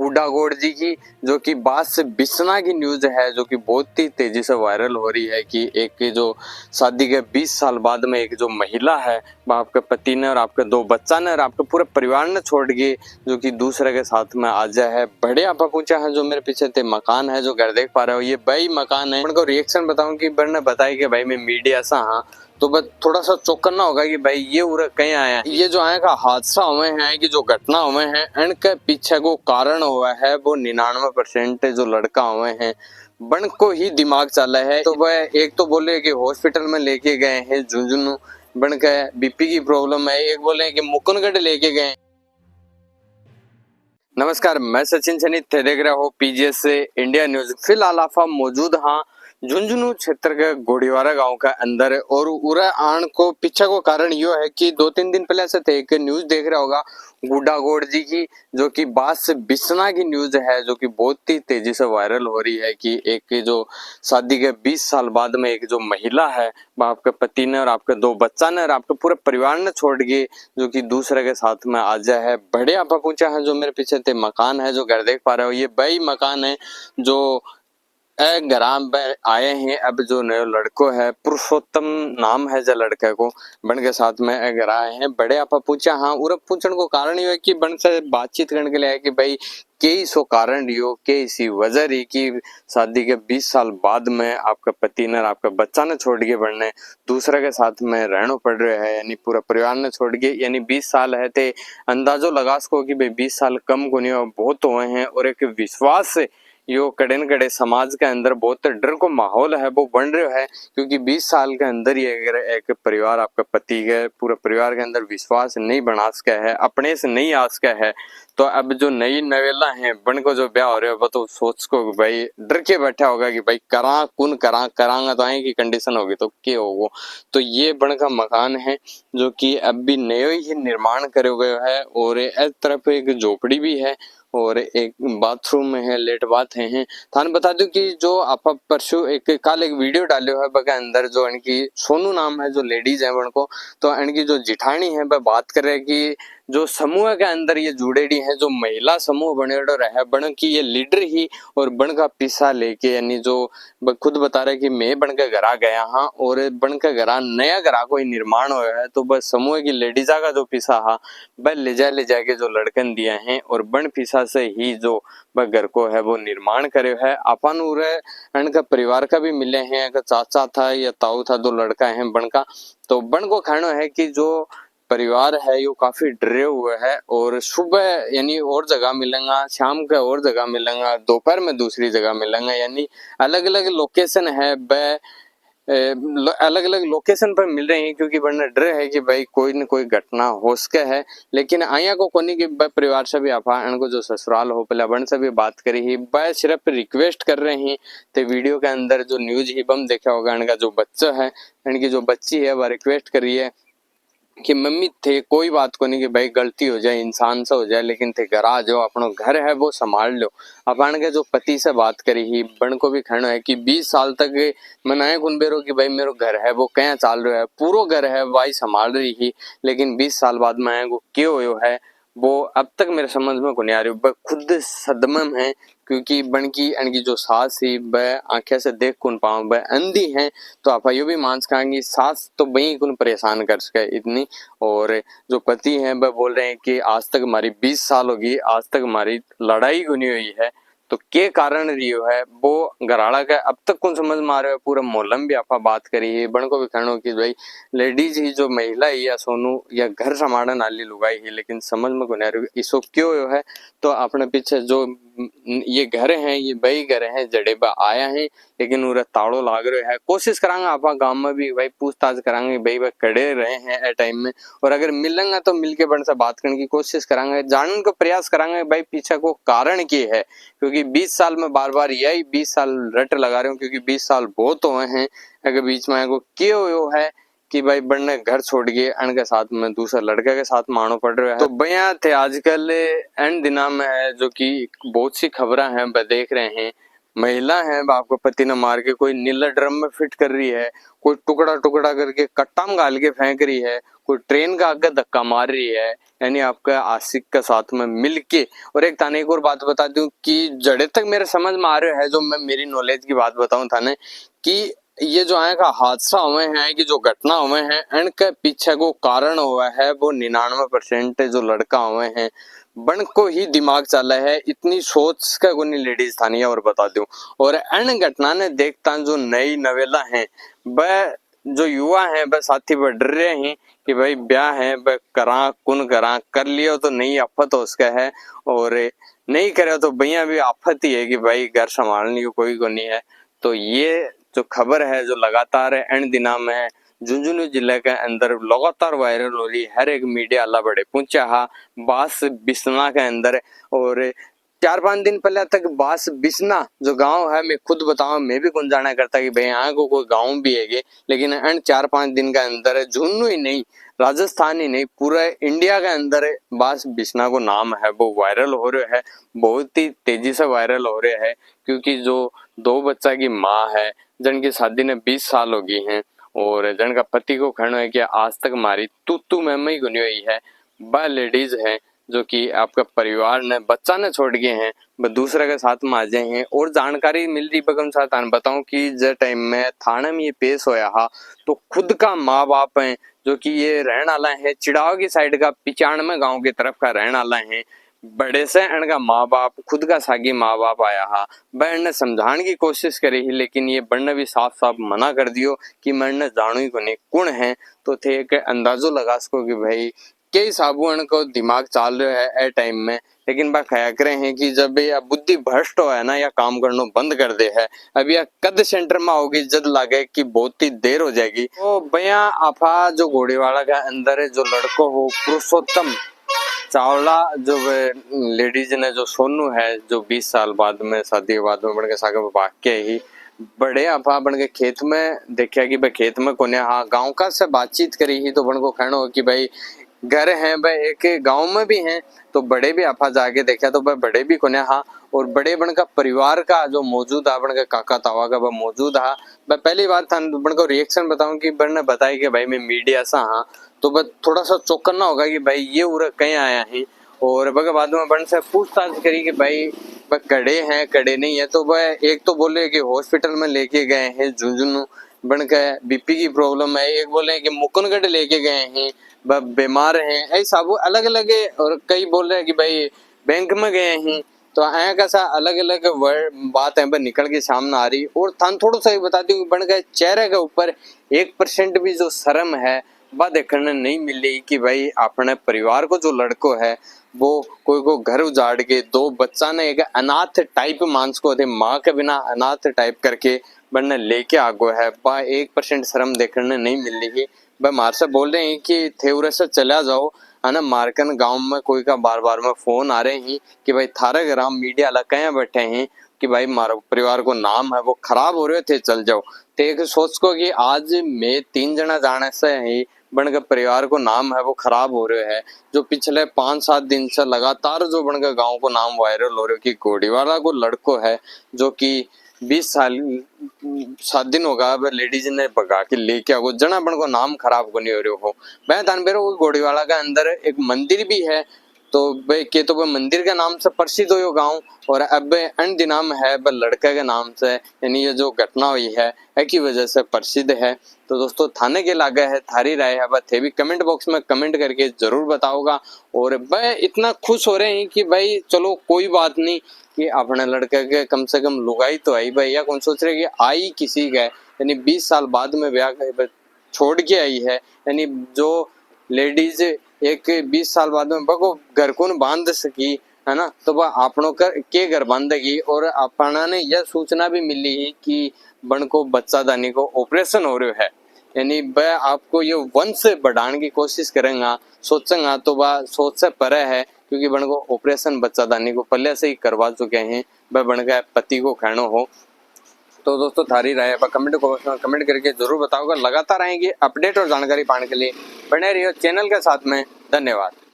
गुड्डागोड़ जी की, जो कि बाद से बिसना की न्यूज है जो कि बहुत ही तेजी से वायरल हो रही है कि एक जो शादी के 20 साल बाद में एक जो महिला है वह आपके पति ने और आपके 2 बच्चा ने और आपके पूरे परिवार ने छोड़ के जो कि दूसरे के साथ में आ जाए है। बड़े आपा पूछा है जो मेरे पीछे ते मकान है जो घर देख पा रहे हो, ये भाई मकान है। उनको रिएक्शन बताऊं कि बड़ने बताया कि भाई मैं मीडिया सा हाँ, तो बस थोड़ा सा चौकन्ना होगा कि भाई ये उरा कहीं आया, ये जो आया का हादसा हुए हैं कि जो घटना हुए हैं इनके पीछे को कारण हुआ है वो 99% जो लड़का हुए हैं बन को ही दिमाग चला है। तो वह एक तो बोले कि हॉस्पिटल में लेके गए हैं झुंझुनू बन के बीपी की प्रॉब्लम है, एक बोले कि मुकुंदगढ़ लेके गए। नमस्कार, मैं सचिन सैनी थे देख रहे हो पीजीएस से इंडिया न्यूज। फिलहाल आप मौजूद हाँ झुंझुनू क्षेत्र के गोड़ीवारा गांव का अंदर है और उरा आण को पीछे को कारण यो है कि 2-3 दिन पहले से थे एक न्यूज देख रहा होगा गुड्डागोड़ जी की, जो कि बाद से बिसना की न्यूज है जो कि बहुत ही तेजी से वायरल हो रही है कि एक जो शादी के 20 साल बाद में एक जो महिला है वह आपके पति ने और आपके 2 बच्चा ने और आपके पूरे परिवार ने छोड़ के जो कि दूसरे के साथ में आ जाए है। बड़े आपा पूछा है जो मेरे पीछे ते मकान है जो घर देख पा रहे हो, ये वही मकान है जो ग्राम में आए हैं। अब जो नए लड़को है पुरुषोत्तम नाम है जो लड़के को बन के साथ में अगर आए हैं। बड़े आपा पूछा हाँ उर पूछने को कारण ये है कि बन से बातचीत करने के लिए है कि भाई के सो कारण रियो के इसी वजह रही कि शादी के 20 साल बाद में आपका पति ने आपका बच्चा ने छोड़ के बढ़ने दूसरे के साथ में रहना पड़ रहा है, यानी पूरा परिवार ने छोड़ के, यानी 20 साल है थे अंदाजो लगा सको कि भाई 20 साल कम को नहीं बहुत हुए हैं। और एक विश्वास यो कड़े न कड़े समाज के अंदर बहुत डर को माहौल है वो बन रहा है क्योंकि 20 साल के अंदर ये अगर एक परिवार आपका पति के पूरे परिवार के अंदर विश्वास नहीं बना सका है, अपने से नहीं आ सका है, तो अब जो नई नवेला है बन को जो ब्याह हो रहा है वो तो सोच को भाई डर के बैठा होगा कि भाई करा कुन करांगा तो आए की कंडीशन होगी तो क्या होगा। तो ये बन का मकान है जो कि अब भी नए ही निर्माण करे हुए है और इस तरफ एक झोपड़ी भी है और एक बाथरूम में है, लेट बात है। थाने बता दूं कि जो आप परसों एक काल एक वीडियो डाले है बगा अंदर जो इनकी सोनू नाम है जो लेडीज है उनको, तो इनकी जो जिठानी है वह बात कर रहे हैं कि जो समूह के अंदर ये जुड़ेडी है जो महिला समूह बनेडो रहे बन की ये लीडर ही और बन का पीसा लेके, यानी जो खुद बता रहे कि मैं बन के घरा गया हाँ और बन के घरा नया घरा कोई निर्माण हुआ है तो बस समूह की लेडीजा का जो पीसा हा वह ले जाके जो लड़कन दिया है और बन पीसा से ही जो वह घर को है वो निर्माण करे है। अपन उरे इनका परिवार का भी मिले हैं, चाचा था या ताऊ था दो लड़का है बन का, तो बन को कहना है कि जो परिवार है यो काफी डरे हुए है और सुबह यानी और जगह मिलेगा, शाम का और जगह मिलेगा, दोपहर में दूसरी जगह मिलेगा, यानी अलग अलग लोकेशन है वह अलग अलग लोकेशन पर मिल रहे हैं क्योंकि बड़ना डर है कि भाई कोई न कोई घटना हो सके है। लेकिन आया को कोनी के परिवार से भी आपा इनको जो ससुराल हो पहले बन से भी बात करी ही वह सिर्फ रिक्वेस्ट कर रहे हैं। तो वीडियो के अंदर जो न्यूज ही बम देखा होगा इनका जो बच्चा है इनकी जो बच्ची है वह रिक्वेस्ट करी है कि मम्मी थे कोई बात को नहीं कि भाई गलती हो जाए इंसान से हो जाए लेकिन थे घर आ जाओ अपना घर है वो संभाल लो। अपन के जो पति से बात करी ही बन को भी कहना है कि 20 साल तक मनाए गुनबेरो कि भाई मेरा घर है वो क्या चाल रहा है, पूरा घर है वाई संभाल रही ही, लेकिन 20 साल बाद में वो क्यों हो है वो अब तक मेरे समझ में को नहीं आ रही। खुद सदमे में है क्योंकि बन की इनकी जो सास ही वह आंखें से देख कौन पाओ वह अंधी है, तो आप यो भी मान सकेंगे सास तो वही कौन परेशान कर सके इतनी। और जो पति हैं वह बोल रहे हैं कि आज तक हमारी 20 साल होगी, आज तक हमारी लड़ाई गुनी हुई है, तो के कारण रियो है वो घराड़ा का अब तक कौन समझ में आ रहा है। पूरा मोहल्ला भी आपा बात करी है बन को भी कहना कि भाई लेडीज ही जो महिला ही या सोनू या घर संभालने वाली लुगाई ही, लेकिन समझ में को नहीं आ रही इसको क्यों है। तो अपने पीछे जो ये घर हैं ये वही घर हैं जड़े बा आया है लेकिन उरा ताड़ो लाग रहे है। कोशिश करांगे आप गांव में भी भाई पूछताछ करांगे भाई वह खड़े रहे हैं ए टाइम में, और अगर मिलेंगे तो मिलके बन से बात करने की कोशिश करांगे, जानने का प्रयास करांगे भाई पीछे को कारण क्या है। क्योंकि 20 साल में बार बार यही 20 साल रट लगा रहे हूँ क्योंकि 20 साल बहुत हुए हैं, अगर बीच में को क्यों है कि भाई बड़ने घर छोड़ गए इनके साथ में दूसरे लड़के के साथ मानो पड़ रहा है। तो भैया थे आजकल एंड दिना में है जो कि बहुत सी खबरें हैं वह देख रहे हैं महिला है बाप को पति ने मार के कोई नीला ड्रम में फिट कर रही है, कोई टुकड़ा टुकड़ा करके कट्टा में गाल के फेंक रही है, कोई ट्रेन का आगे धक्का मार रही है, यानी आपका आशिक का साथ में मिलके। और एक थाने एक और बात बता दूं कि जड़े तक मेरे समझ में आ रहा है, जो मैं मेरी नॉलेज की बात बताऊं थाने, कि ये जो है का हादसा हुए हैं कि जो घटना हुए हैं इनके पीछे को कारण हुआ है वो 99% जो लड़का हुए हैं बन को ही दिमाग चला है, इतनी सोच का कोई लेडीज थानी और बता दूं। और इन घटना ने देखता जो नई नवेला है वह जो युवा है वह साथी पर डर रहे हैं कि भाई ब्याह है वह करा कुन करा, कर लियो तो नई आफत हो उसका है, और नहीं करे तो भैया भी आफत ही है कि भाई घर संभालने को कोई को नहीं है। तो ये जो खबर है जो लगातार इन दिनों में झुंझुनू जिले के अंदर लगातार वायरल हो रही, हर एक मीडिया अल्लाह बड़े पहुंचा हा बास बिस्ना के अंदर। और 4-5 दिन पहले तक बास बिस्ना जो गांव है, मैं खुद बताऊं मैं भी कौन जाना करता कि भाई यहाँ को कोई गांव भी है, लेकिन इन 4-5 दिन के अंदर झुंझुनू ही नहीं राजस्थान ही नहीं पूरा इंडिया के अंदर बास बिस्ना को नाम है वो वायरल हो रहा है, बहुत ही तेजी से वायरल हो रहा है। क्योंकि जो 2 बच्चा की माँ है जिनकी शादी ने 20 साल हो गई हैं और जिनका पति को कहना है कि आज तक मारी तू में ही गुनी हुई है, वह लेडीज है जो कि आपका परिवार ने बच्चा ने छोड़ गए हैं वह दूसरे के साथ में आ जाए हैं। और जानकारी मिल रही बगम साथ बताऊं कि जब टाइम में थाने में ये पेश होया हा तो खुद का माँ बाप है जो कि ये रहने वाला है चिड़ाव की साइड का 95 गांव की तरफ का रहने वाला है, बड़े से इनका माँ बाप खुद का सागी माँ बाप आया हा वह इन्हें समझाने की कोशिश करी ही, लेकिन ये बड़ने भी साफ साफ मना कर दियो कि मैं इन्हें जानू ही को नहीं कौन है। तो थे एक अंदाजो लगा सको कि भाई कई साबु इनको दिमाग चाल रहे है ए टाइम में, लेकिन बा खया करे हैं कि जब यह बुद्धि भ्रष्ट हो है ना या काम करना बंद कर दे है, अब यह कद सेंटर में होगी जद लागे कि बहुत ही देर हो जाएगी। तो भैया आपा जो घोड़ीवाड़ा का अंदर है जो लड़को हो पुरुषोत्तम चावला जो लेडीज ने जो सोनू है जो 20 साल बाद में शादी के बाद में बन के सागे भाग के ही बड़े आपा बन के खेत में देखा कि भाई खेत में कोने हाँ गांव का से बातचीत करी ही तो बन को कहना हो कि भाई घर है भाई एक गांव में भी हैं, तो बड़े भी आपा जाके देखा तो भाई बड़े भी कोने हाँ और बड़े बन का परिवार का जो मौजूद है बन का काका तावा का वह मौजूद है। मैं पहली बार था बन को रिएक्शन बताऊं कि बन ने बताया कि भाई मैं मीडिया सा हाँ, तो बस थोड़ा सा चौकन्ना होगा कि भाई ये उरा कहीं आया है। और बगे बाद में बन से पूछताछ करी कि भाई वह कड़े हैं कड़े नहीं है, तो वह एक तो बोले कि हॉस्पिटल में लेके गए हैं झुंझुनू बन के बीपी की प्रॉब्लम है, एक बोले कि मुकुंदगढ़ लेके गए हैं वह बीमार हैं, ऐसा वो अलग अलग है। और कई बोल रहे हैं कि भाई बैंक में गए हैं, तो आया कैसा अलग अलग बात है निकल के सामने आ रही। और थान थोड़ा सा बता दूं बन गए चेहरे के ऊपर 1% भी जो शर्म है वह देखने नहीं मिली कि भाई अपने परिवार को जो लड़को है वो कोई को घर उजाड़ के 2 बच्चा ने एक अनाथ टाइप मांस को थे माँ के बिना अनाथ टाइप करके बनने लेके आगो है, वह 1% शर्म देखने नहीं मिल रही। वह मार से बोल रहे हैं कि थे से चला जाओ है ना, मारकन गांव में कोई का बार बार में फोन आ रहे हैं कि भाई थारे ग्राम मीडिया लग कहीं बैठे हैं कि भाई मारो परिवार को नाम है वो खराब हो रहे थे चल जाओ। तो एक सोच को कि आज मैं 3 जना जाने से ही बनकर परिवार को नाम है वो खराब हो रहे है, जो पिछले 5-7 दिन से लगातार जो बनकर गांव को नाम वायरल हो रहे कि घोड़ीवाड़ा को लड़को है जो कि 20 दिन होगा लेडीज ने भगा के लेके आओ जना बन को नाम खराब को नहीं हो रहे हो। मैं दान बेरो घोड़ीवाड़ा का अंदर एक मंदिर भी है, तो भाई के तो मंदिर के नाम से प्रसिद्ध हो गांव, और अब अन दिना में है लड़के के नाम से, यानी ये जो घटना हुई है की वजह से प्रसिद्ध है। तो दोस्तों थाने के लागे है थारी राय है वह थे भी कमेंट बॉक्स में कमेंट करके जरूर बताओगा। और वह इतना खुश हो रहे हैं कि भाई चलो कोई बात नहीं कि अपने लड़के के कम से कम लुगाई तो आई भाई, या कौन सोच रहे कि आई किसी का यानी 20 साल बाद में ब्याह छोड़ के आई है, यानी जो लेडीज एक 20 साल बाद में बको घर को बांध सकी है ना, तो वह आपनों कर के घर बांधेगी। और अपना ने यह सूचना भी मिली है कि बन को बच्चा दानी को ऑपरेशन हो रहा है, यानी वह आपको ये वंश बढ़ाने की कोशिश करेंगे सोचेंगा तो वह सोच से परे है, क्योंकि बन को ऑपरेशन बच्चा दानी को पहले से ही करवा चुके हैं, वह बन गया पति को कहना हो। तो दोस्तों थारी राय कमेंट कमेंट करके जरूर बताओगे, लगातार आएंगे अपडेट और जानकारी पाने के लिए बने रहिए चैनल के साथ में। धन्यवाद।